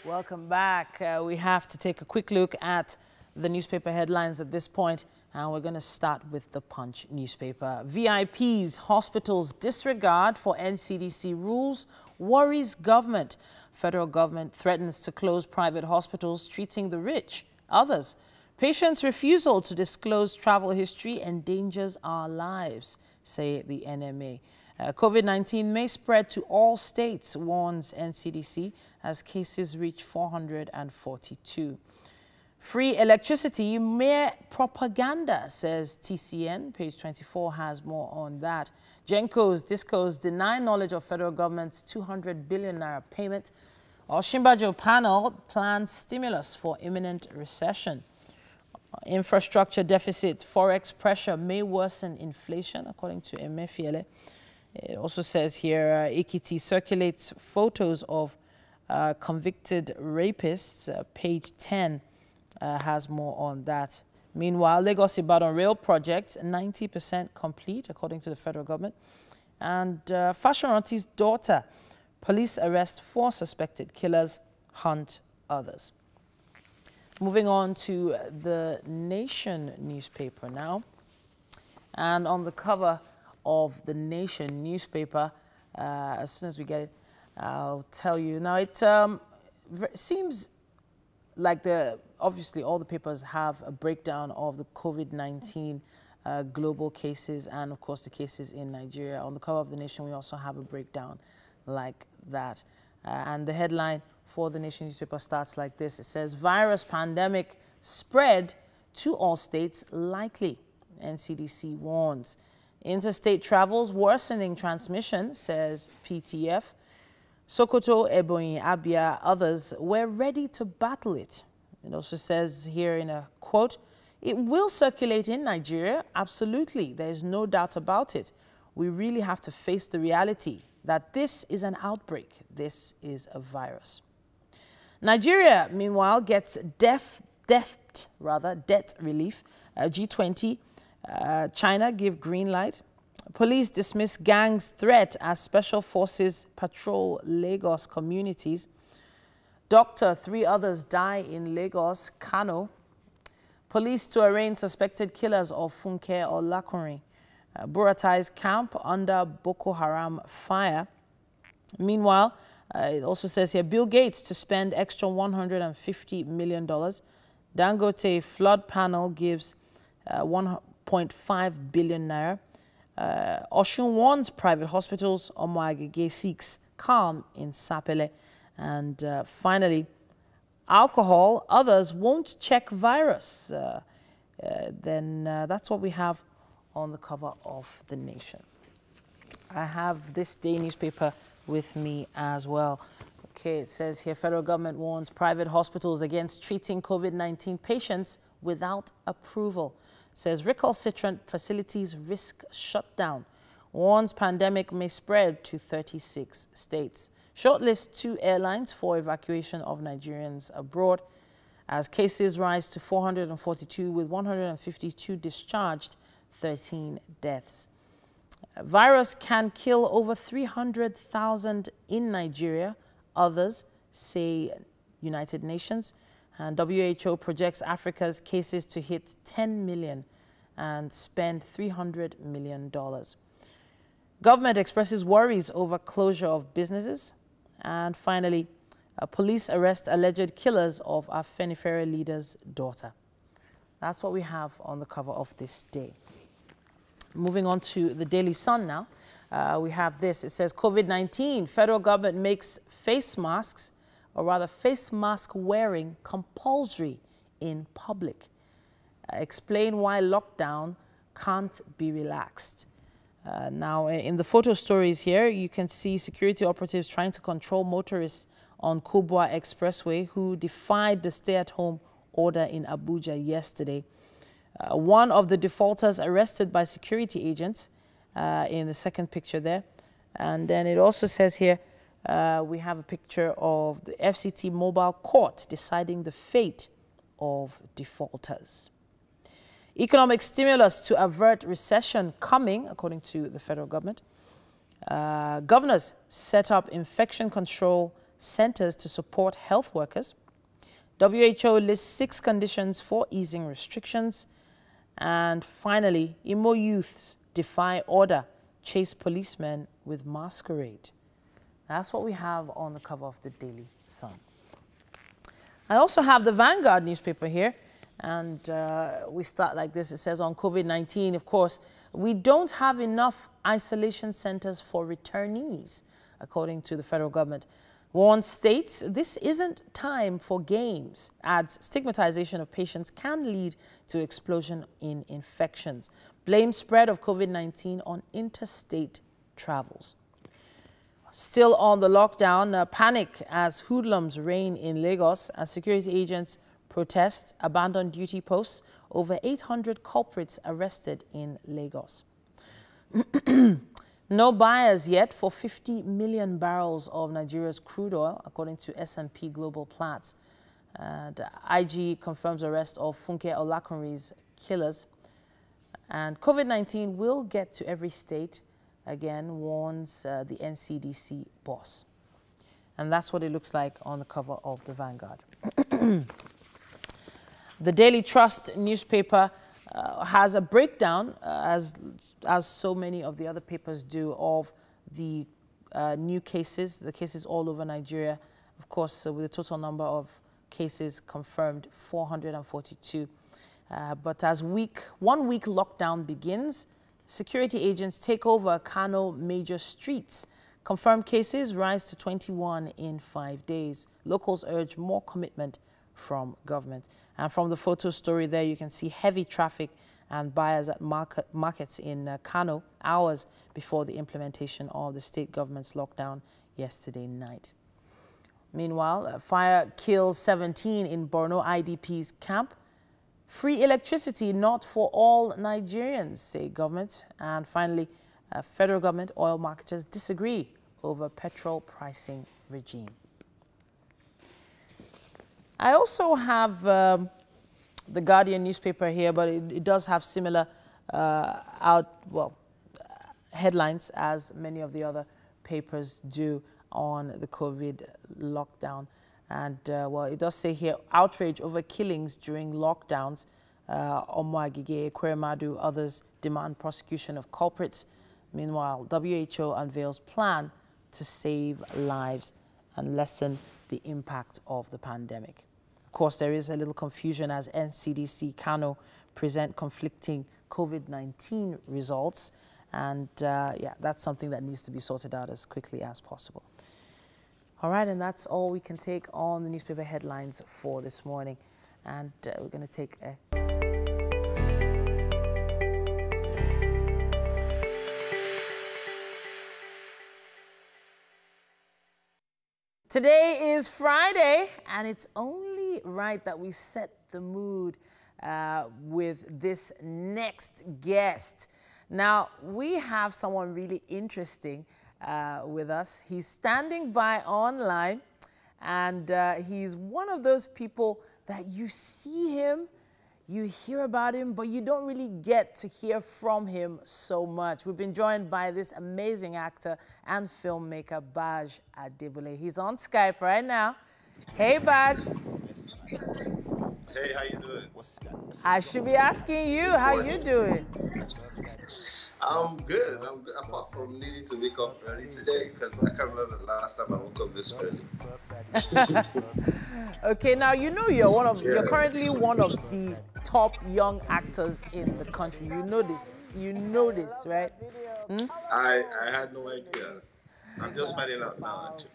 Welcome back. We have to take a quick look at the newspaper headlines at this point, and we're going to start with the Punch newspaper. VIPs, hospitals' disregard for NCDC rules worries government. Federal government threatens to close private hospitals treating the rich. Others, patients' refusal to disclose travel history endangers our lives, say the NMA. COVID-19 may spread to all states, warns NCDC, as cases reach 442. Free electricity, mere propaganda, says TCN. Page 24 has more on that. Gencos, Discos deny knowledge of federal government's 200 billion naira payment. Oshimbajo panel plans stimulus for imminent recession. Infrastructure deficit, forex pressure may worsen inflation, according to Emefiele. It also says here, Ekiti circulates photos of convicted rapists. Page 10 has more on that. Meanwhile, Lagos-Ibadan rail project, 90% complete, according to the federal government. And Fashoranti's daughter, police arrest 4 suspected killers, hunt others. Moving on to the Nation newspaper now. And on the cover of the Nation newspaper, as soon as we get it, I'll tell you. Now, it seems like obviously all the papers have a breakdown of the COVID-19 global cases and, of course, the cases in Nigeria. On the cover of The Nation, we also have a breakdown like that. And the headline for The Nation newspaper starts like this. It says, virus pandemic spread to all states likely, NCDC warns. Interstate travels worsening transmission, says PTF. Sokoto, Ebonyi, Abia, others were ready to battle it. It also says here in a quote, it will circulate in Nigeria, absolutely, there is no doubt about it. We really have to face the reality that this is an outbreak, this is a virus. Nigeria, meanwhile, gets debt relief. G20, China give green light. Police dismiss gangs threat as special forces patrol Lagos communities. Doctor, 3 others die in Lagos, Kano. Police to arraign suspected killers of Funke Olakunrin. Buratai's camp under Boko Haram fire. Meanwhile, it also says here, Bill Gates to spend extra $150 million. Dangote flood panel gives 1.5 billion naira. Oshun warns private hospitals. Omoagege seeks calm in Sapele. And finally, alcohol, others won't check virus. That's what we have on the cover of The Nation. I have this day newspaper with me as well. Okay, it says here, federal government warns private hospitals against treating COVID-19 patients without approval. Says recalcitrant facilities risk shutdown. Warns pandemic may spread to 36 states. Shortlist 2 airlines for evacuation of Nigerians abroad as cases rise to 442 with 152 discharged, 13 deaths. Virus can kill over 300,000 in Nigeria, others say United Nations. And WHO projects Africa's cases to hit 10 million and spend $300 million. Government expresses worries over closure of businesses. And finally, police arrest alleged killers of Afenifere leader's daughter. That's what we have on the cover of this day. Moving on to the Daily Sun now. We have this. It says, COVID-19, federal government makes face masks, or rather face mask wearing, compulsory in public. Explain why lockdown can't be relaxed. Now, in the photo stories here, you can see security operatives trying to control motorists on Kubwa Expressway who defied the stay-at-home order in Abuja yesterday. One of the defaulters arrested by security agents in the second picture there. And then it also says here, we have a picture of the FCT mobile court deciding the fate of defaulters. Economic stimulus to avert recession coming, according to the federal government. Governors set up infection control centers to support health workers. WHO lists 6 conditions for easing restrictions. And finally, Imo youths defy order, chase policemen with masquerade. That's what we have on the cover of the Daily Sun. I also have the Vanguard newspaper here. And we start like this. It says on COVID-19, of course, we don't have enough isolation centers for returnees, according to the federal government. Warns states this isn't time for games. Adds stigmatization of patients can lead to explosion in infections. Blame spread of COVID-19 on interstate travels. Still on the lockdown, panic as hoodlums reign in Lagos as security agents protest, abandoned duty posts, over 800 culprits arrested in Lagos. No buyers yet for 50 million barrels of Nigeria's crude oil, according to S&P Global Platts. The IG confirms arrest of Funke Olakunrin's killers. And COVID-19 will get to every state, again, warns the NCDC boss. And that's what it looks like on the cover of the Vanguard. The Daily Trust newspaper has a breakdown, as so many of the other papers do, of the new cases, the cases all over Nigeria. Of course, with a total number of cases confirmed, 442. But as 1 week lockdown begins, security agents take over Kano major streets. Confirmed cases rise to 21 in 5 days. Locals urge more commitment from government. And from the photo story there, you can see heavy traffic and buyers at markets in Kano hours before the implementation of the state government's lockdown yesterday night. Meanwhile, a fire kills 17 in Borno IDP's camp. Free electricity not for all Nigerians, say government. And finally, federal government oil marketers disagree over petrol pricing regime. I also have the Guardian newspaper here, but it does have similar headlines as many of the other papers do on the COVID lockdown. And, it does say here, outrage over killings during lockdowns. Omoagige, Kweremadu, others demand prosecution of culprits. Meanwhile, WHO unveils plan to save lives and lessen the impact of the pandemic. Of course, there is a little confusion as NCDC Kano present conflicting COVID-19 results. And, that's something that needs to be sorted out as quickly as possible. All right, and that's all we can take on the newspaper headlines for this morning. And we're going to take a... Today is Friday, and it's only right that we set the mood with this next guest. Now, we have someone really interesting with us. He's standing by online, and he's one of those people that you see him, you hear about him, but you don't really get to hear from him so much. We've been joined by this amazing actor and filmmaker, Baj Adebule. He's on Skype right now. Hey, Baj. Hey, how you doing? I should be asking you, how you doing? I'm good. Apart from needing to wake up early today, because I can't remember the last time I woke up this early. Okay, now you know you're currently one of the top young actors in the country. You know this, right? Hmm? I had no idea. I'm just finding out now, actually.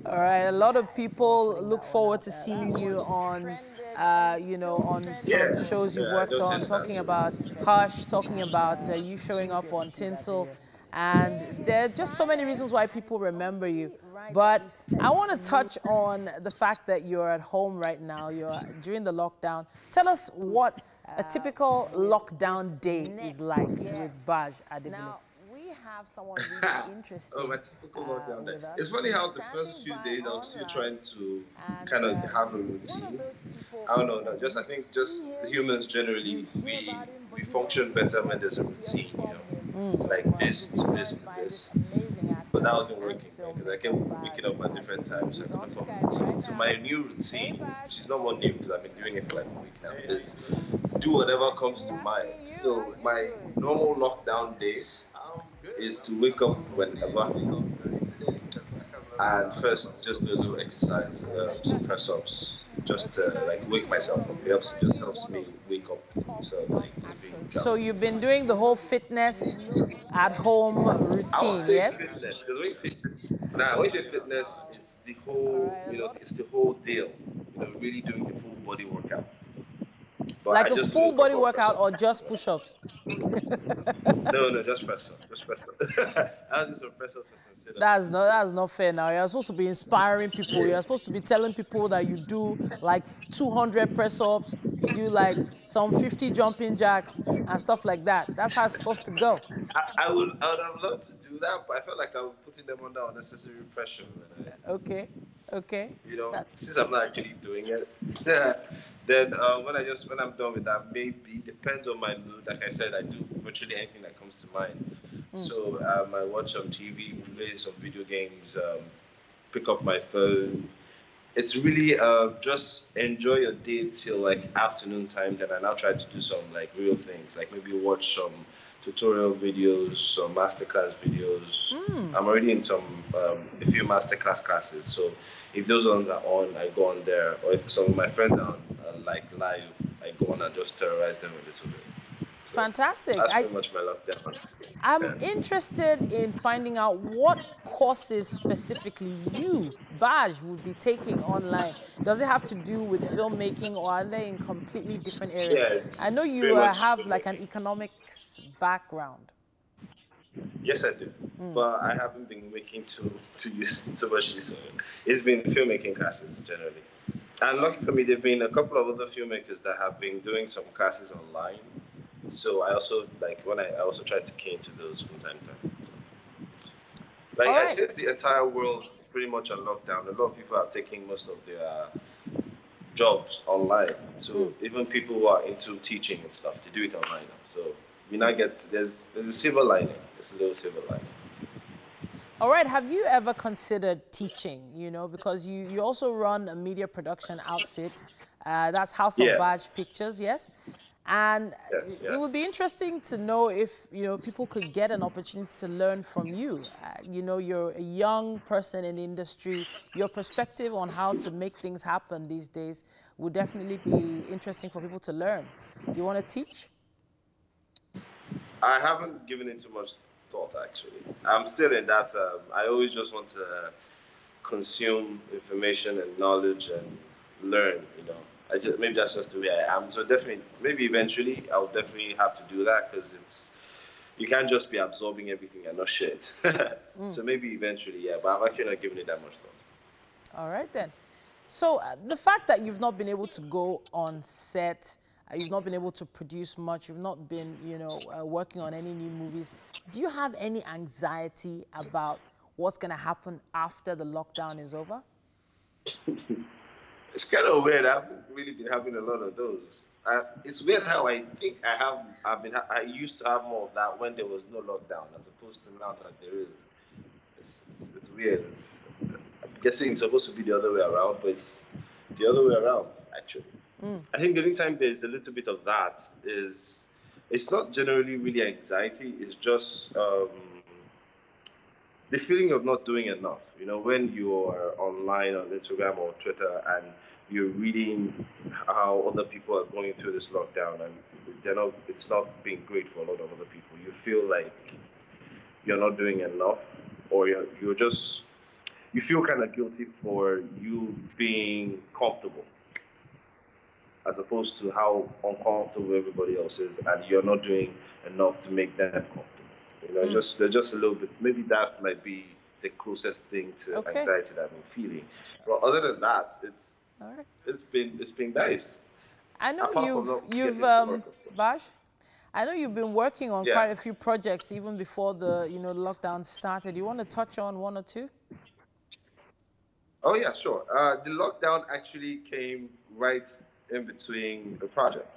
All right, a lot of people look forward to seeing you on on some of the shows you've worked on, talking about Hush, talking about you showing up on Tinsel. And there are just so many reasons why people remember you. But I want to touch on the fact that you're at home right now. You're during the lockdown. Tell us what a typical lockdown day is like with Baj Adebule. Have someone really interesting. Oh, my typical lockdown day. It's funny how the first few days I was still trying to kind of have a routine. I don't know, I think just humans generally, we function better when there's a routine, like this to this to this. But that wasn't working because I kept waking up at different times, so I couldn't form a routine. So my new routine, which is not more new because I've been doing it for like a week now, is do whatever comes to mind. So my normal lockdown day is to wake up whenever and first just do a little exercise, some press-ups, just to like wake myself up. It just helps me wake up. So you've been doing the whole fitness at home routine, yes? Fitness, because when you say fitness, it's the whole, it's the whole deal. Really doing the full body workout. But like a full body workout or just push-ups? No, just press-ups. Just press-ups. I'll do some press-ups and sit-ups. That's not fair now. You're supposed to be inspiring people. You're supposed to be telling people that you do like 200 press-ups, you do like some 50 jumping jacks and stuff like that. That's how it's supposed to go. I would have loved to do that, but I felt like I was putting them under unnecessary pressure. Okay. Since I'm not actually doing it. Then when I'm done with that, maybe depends on my mood. Like I said, I do virtually anything that comes to mind. So I watch some TV, play some video games, pick up my phone. It's really just enjoy your day till like afternoon time. Then I now try to do some like real things, like maybe watch some tutorial videos, some masterclass videos. I'm already in some a few masterclass classes. So if those ones are on, I go on there. Or if some of my friends are on like live, I go go on and just terrorize them a little bit. So fantastic. that's pretty much my lockdown. I'm interested in finding out what courses specifically you, Baj, would be taking online. Does it have to do with filmmaking, or are they in completely different areas? Yes, I know you pretty much have like an economics background. Yes, I do, but I haven't been making too much use of it. It's been filmmaking classes generally, and lucky for me, there've been a couple of other filmmakers that have been doing some classes online. So I also I also tried to key into those from time to time. So, I since the entire world is pretty much on lockdown, a lot of people are taking most of their jobs online. So even people who are into teaching and stuff, they do it online now. So you now there's a silver lining. There's a little silver lining. All right, have you ever considered teaching, because you also run a media production outfit, that's House of Baj Pictures, yes? And it would be interesting to know if, people could get an opportunity to learn from you. You're a young person in the industry. Your perspective on how to make things happen these days would definitely be interesting for people to learn. You want to teach? I haven't given it too much thought, actually. I'm still in that, I always just want to consume information and knowledge and learn, maybe that's just the way I am. So definitely, maybe eventually, I'll definitely have to do that, because you can't just be absorbing everything and not share it. So maybe eventually, yeah, but I'm actually not giving it that much thought. All right, then. So the fact that you've not been able to go on set, you've not been able to produce much, you've not been, working on any new movies, do you have any anxiety about what's going to happen after the lockdown is over? It's kind of weird. I haven't really been having a lot of those. It's weird how I think I used to have more of that when there was no lockdown, as opposed to now that there is. It's weird. I'm guessing it's supposed to be the other way around, but it's the other way around, actually. I think the only time there's a little bit of that is, it's not generally really anxiety, it's just the feeling of not doing enough. When you are online on Instagram or Twitter and you're reading how other people are going through this lockdown, and it's not being great for a lot of other people. You feel like you're not doing enough, or you feel kind of guilty for you being comfortable, as opposed to how uncomfortable everybody else is, and you're not doing enough to make them comfortable. Just a little bit. Maybe that might be the closest thing to anxiety that I'm feeling. But other than that, it's been nice. I know you've Baj, I know you've been working on quite a few projects even before the lockdown started. You want to touch on one or two? Oh yeah, sure. The lockdown actually came right in between the project.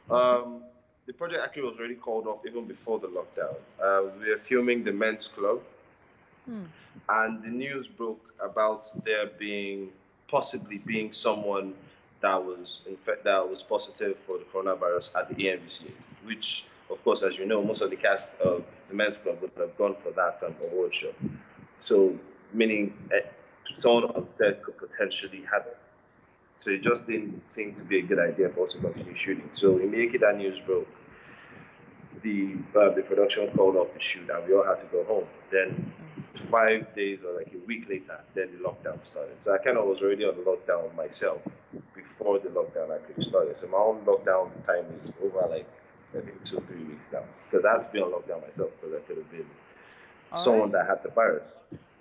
The project actually was already called off even before the lockdown. We were filming the men's club, and the news broke about there possibly being someone that was positive for the coronavirus at the ENVCAs, which, of course, as you know, most of the cast of the men's club would have gone for that award show. So, meaning someone on set could potentially have it. So it just didn't seem to be a good idea for us to continue shooting. So immediately that news broke, the production called off the shoot, and we all had to go home. Then 5 days or like a week later, then the lockdown started. So I kind of was already on lockdown myself before the lockdown actually started. So my own lockdown time is over like I think 2-3 weeks now, because I had to be on lockdown myself because I could have been someone that had the virus.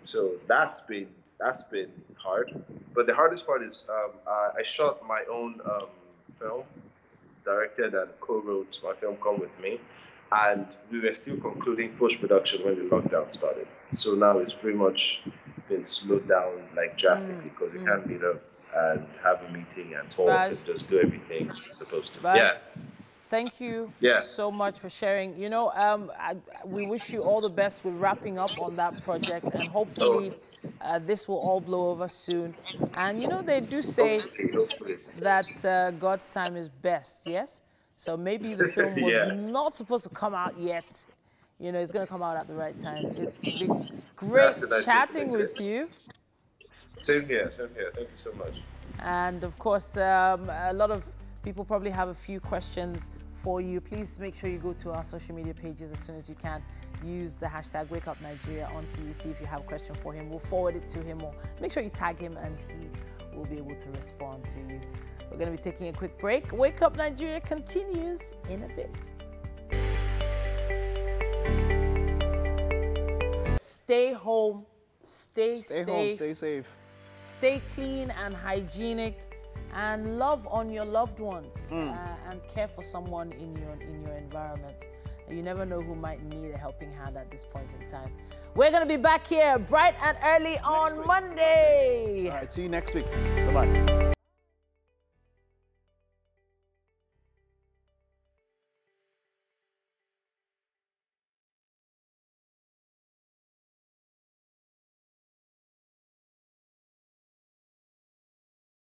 So that's been hard. But the hardest part is I shot my own film, directed and co-wrote my film Come With Me, and we were still concluding post-production when the lockdown started. So now it's pretty much been slowed down like drastically, because you can't meet up and have a meeting and talk and just do everything you're supposed to. Thank you so much for sharing. We wish you all the best with wrapping up on that project, and hopefully this will all blow over soon. And they do say that God's time is best, yes? So maybe the film was not supposed to come out yet. It's going to come out at the right time. It's been great chatting with you. Same here, same here. Thank you so much. And of course, a lot of People probably have a few questions for you. Please make sure you go to our social media pages as soon as you can. Use the hashtag WakeUpNigeria on TVC if you have a question for him. We'll forward it to him, or make sure you tag him and he will be able to respond to you. We're going to be taking a quick break. Wake Up Nigeria continues in a bit. Stay home, stay safe. Home, stay safe. Stay clean and hygienic, and love on your loved ones and care for someone in your environment. You never know who might need a helping hand at this point in time. We're going to be back here bright and early on Monday. All right, see you next week. Bye-bye.